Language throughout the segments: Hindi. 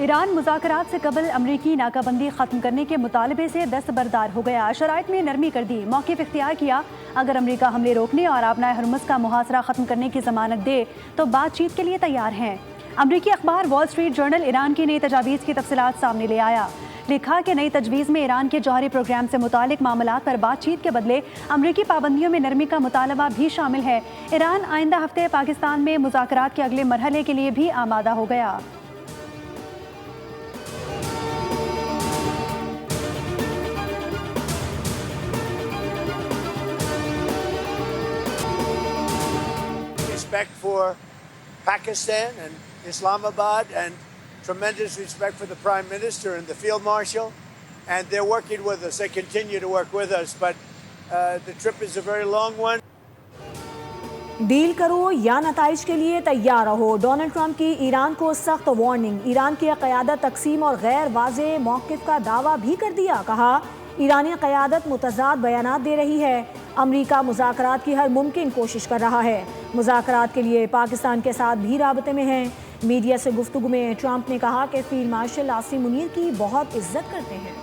ईरान मुज़ाकरात से कबल अमरीकी नाकाबंदी ख़त्म करने के मुतालबे से दस्तबरदार हो गया। शराइत में नरमी कर दी, मौक़िफ़ इख्तियार किया। अगर अमरीका हमले रोकने और आबनाए हरमुज़ का मुहासरा ख़त्म करने की ज़मानत दे तो बातचीत के लिए तैयार हैं। अमरीकी अखबार वॉल स्ट्रीट जर्नल ईरान की नई तजावीज़ की तफसीलात सामने ले आया। लिखा कि नई तजवीज़ में ईरान के जौहरी प्रोग्राम से मुतालिक मामलात पर बातचीत के बदले अमरीकी पाबंदियों में नरमी का मुतालबा भी शामिल है। ईरान आइंदा हफ्ते पाकिस्तान में मुज़ाकरात के अगले मरहले के लिए भी आमादा हो गया। Respect for Pakistan and Islamabad, and tremendous respect for the Prime Minister and the Field Marshal, and they're working with us. They continue to work with us, but the trip is a very long one. Deal करो या नताइज के लिए तैयार रहो। डोनाल्ड ट्रंप की ईरान को सख्त वार्निंग। ईरान की क़यादत तकसीम और गैर वाज़े मौक़िफ़ का दावा भी कर दिया। कहा ईरानी क़यादत मुतज़ाद बयानात दे रही है। अमरीका मुज़ाकरात की हर मुमकिन कोशिश कर रहा है। मुज़ाकरात के लिए पाकिस्तान के साथ भी राबते में हैं। मीडिया से गुफ्तगू में ट्रंप ने कहा कि फील्ड मार्शल आसिम मुनीर की बहुत इज्जत करते हैं।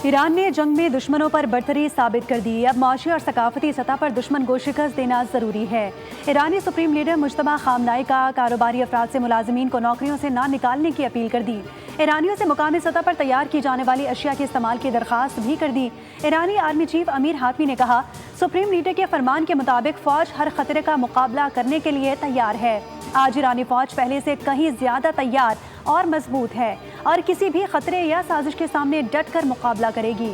ईरान ने जंग में दुश्मनों पर बरतरी साबित कर दी। अब माशी और सकाफती सतह पर दुश्मन को शिकस्त देना ज़रूरी है। ईरानी सुप्रीम लीडर मुज्तबा खामनाई का कारोबारी अफराद से मुलाजिमीन को नौकरियों से ना निकालने की अपील कर दी। ईरानियों से मुकामी सतह पर तैयार की जाने वाली अशिया के इस्तेमाल की दरख्वास्त भी कर दी। ईरानी आर्मी चीफ अमीर हातमी ने कहा सुप्रीम लीडर के फरमान के मुताबिक फ़ौज हर खतरे का मुकाबला करने के लिए तैयार है। आज ईरानी फ़ौज पहले से कहीं ज़्यादा तैयार और मजबूत है और किसी भी खतरे या साजिश के सामने डट कर मुकाबला करेगी।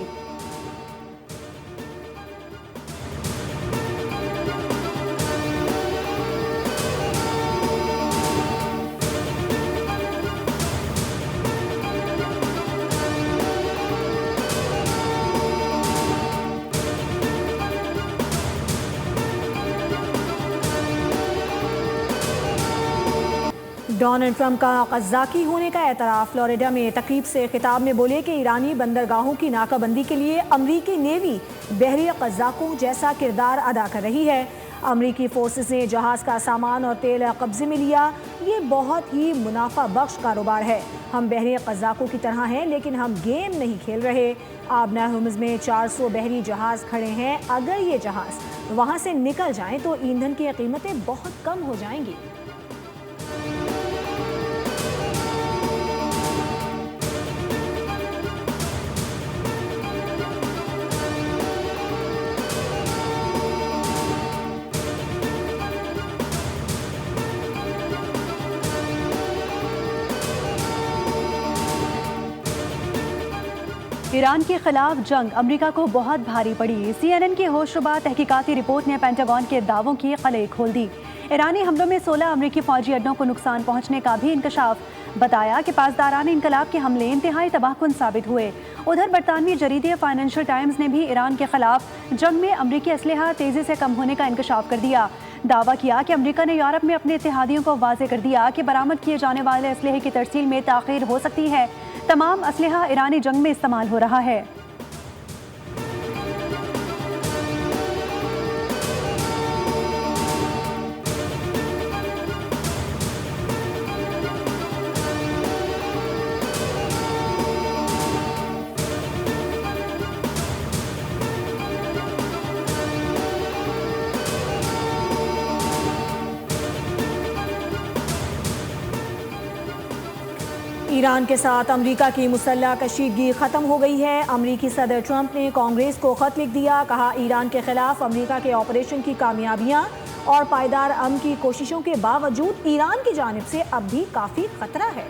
डोनाल्ड ट्रंप का क़ज़्ज़ाक़ी होने का एतराफ़। फ्लोरिडा में तकरीब से खिताब में बोले कि ईरानी बंदरगाहों की नाकाबंदी के लिए अमरीकी नेवी बहरी क़ज़्ज़ाक़ों जैसा किरदार अदा कर रही है। अमरीकी फोर्सेस ने जहाज़ का सामान और तेल कब्ज़े में लिया। ये बहुत ही मुनाफा बख्श कारोबार है। हम बहरी क़ज़्ज़ाक़ों की तरह हैं, लेकिन हम गेम नहीं खेल रहे। आबना हरमुज़ में 400 बहरी जहाज़ खड़े हैं। अगर ये जहाज़ वहाँ से निकल जाएँ तो ईंधन की कीमतें बहुत कम हो जाएंगी। ईरान के खिलाफ जंग अमरीका को बहुत भारी पड़ी। CNN की होशरुबा तहकीकाती रिपोर्ट ने पेंटागन के दावों की खले खोल दी। ईरानी हमलों में 16 अमरीकी फौजी अड्डों को नुकसान पहुंचने का भी इंकशाफ। बताया कि पासदारान इनकलाब के हमले इंतहाई तबाहकुन साबित हुए। उधर बरतानवी जरीदे फाइनेंशियल टाइम्स ने भी ईरान के खिलाफ जंग में अमरीकी असलहा तेजी से कम होने का इंकशाफ कर दिया। दावा किया कि अमरीका ने यूरोप में अपने इत्तेहादियों को वाज़े कर दिया कि बरामद किए जाने वाले असलहे की तरसील में ताख़ीर हो सकती है। तमाम असलहा ईरानी जंग में इस्तेमाल हो रहा है। ईरान के साथ अमरीका की मुसल्लह कशीदगी ख़त्म हो गई है। अमरीकी सदर ट्रंप ने कांग्रेस को ख़त लिख दिया। कहा ईरान के खिलाफ अमरीका के ऑपरेशन की कामयाबियां और पायदार अमन की कोशिशों के बावजूद ईरान की जानिब से अब भी काफ़ी खतरा है।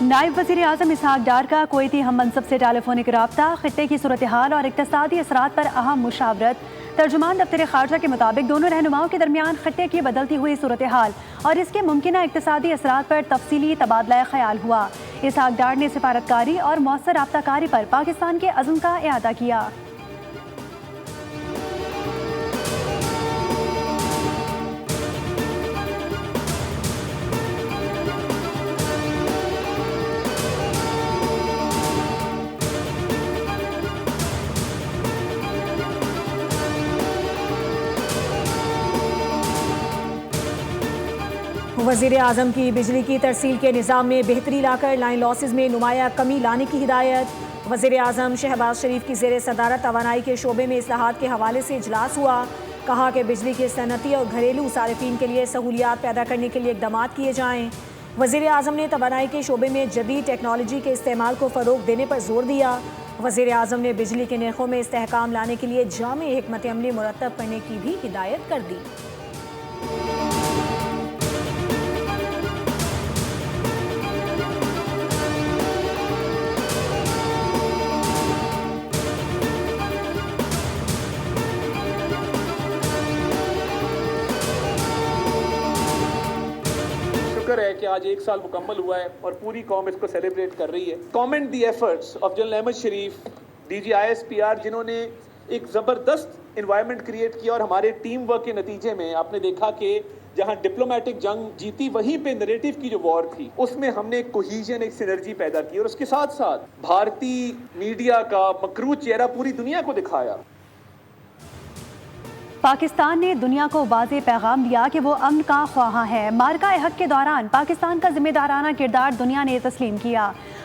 नायब वज़ीर आज़म इसहाक डार का कुवैती हम मनसब से टेलीफोनिक रब्ता, खित्ते की सूरत हाल और इक़्तिसादी असरात पर अहम मुशावरत। तर्जुमान दफ्तर खारजा के मुताबिक दोनों रहनुमाओं के दरमियान खित्ते की बदलती हुई सूरत हाल और इसके मुमकिन इक़्तिसादी असरात पर तफसीली तबादला ख्याल हुआ। इसहाक डार ने सिफारतकारी और मौसर राब्ताकारी पर पाकिस्तान के अज़्म का इआदा किया। वज़ीर आज़म की बिजली की तरसील के निज़ाम में बेहतरी लाकर लाइन लॉसेज में नुमाया कमी लाने की हिदायत। वज़ीर आज़म शहबाज शरीफ की ज़ेर सदारत तवानाई के शोबे में इस्लाहात के हवाले से इजलास हुआ। कहा कि बिजली के सनती और घरेलू सारिफीन के लिए सहूलियात पैदा करने के लिए इक़दाम किए जाएँ। वज़ीर आज़म ने तवानाई के शोबे में जदीद टेक्नोलॉजी के इस्तेमाल को फ़रोग़ देने पर जोर दिया। वज़ीर आज़म ने बिजली के नरखों में इस्तेहकाम लाने के लिए जामे हिकमत अमली मुरतब करने की भी हिदायत कर दी। शुक्र है कि आज 1 साल मुकम्मल हुआ है और पूरी कौम इसको सेलिब्रेट कर रही है। Comment the efforts of general Ahmed Sharif, DG ISPR, जिन्होंने एक ज़बरदस्त इन्वायरमेंट क्रिएट किया और हमारे टीम वर्क के नतीजे में आपने देखा कि जहां डिप्लोमेटिक जंग जीती वहीं पे नरेटिव की जो वॉर थी उसमें हमने एक कोहीजन, एक सिनर्जी पैदा की और उसके साथ साथ भारतीय मीडिया का मकरूज चेहरा पूरी दुनिया को दिखाया। पाकिस्तान ने दुनिया को वाज़ेह पैगाम दिया कि वो अमन का ख्वाहां है। मार्का हक के दौरान पाकिस्तान का जिम्मेदाराना किरदार दुनिया ने तस्लीम किया।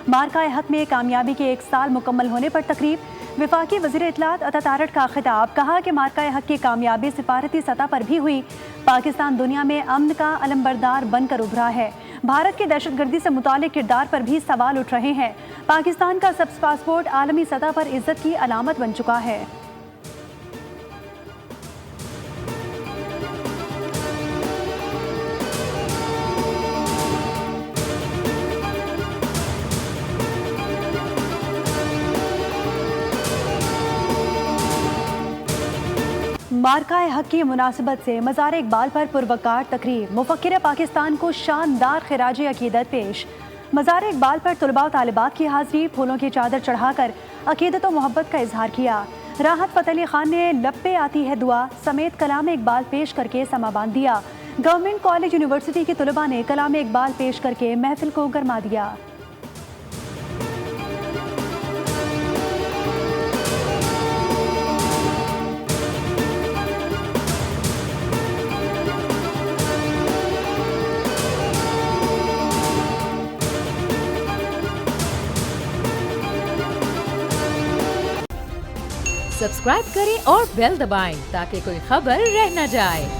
मार्का हक में कामयाबी के 1 साल मुकम्मल होने पर तकरीब, वफाकी वज़ीर इत्तलात अता तारड़ का खिताब। कहा कि मार्का हक की कामयाबी सिफारती सतह पर भी हुई। पाकिस्तान दुनिया में अमन का अलमबरदार बनकर उभरा है। भारत के दहशतगर्दी से मुताल्लिक किरदार पर भी सवाल उठ रहे हैं। पाकिस्तान का सब्ज़ पासपोर्ट आलमी सतह पर इज्जत की अलामत बन चुका है। मार्का हक की मुनासिबत से मज़ार इकबाल पर पुरवकार तकरीब, मुफक्किर पाकिस्तान को शानदार खिराज अकीदत पेश। मज़ार इकबाल पर तलबा और तालिबात की हाजिरी, फूलों की चादर चढ़ाकर अकीदत और मोहब्बत का इजहार किया। राहत फ़तेह अली खान ने लब पे आती है दुआ समेत कलाम इकबाल पेश करके समा बांध दिया। गवर्नमेंट कॉलेज यूनिवर्सिटी के तलबा ने कलाम इकबाल पेश करके महफिल को गरमा दिया। सब्सक्राइब करें और बेल दबाएं ताकि कोई खबर रह न जाए।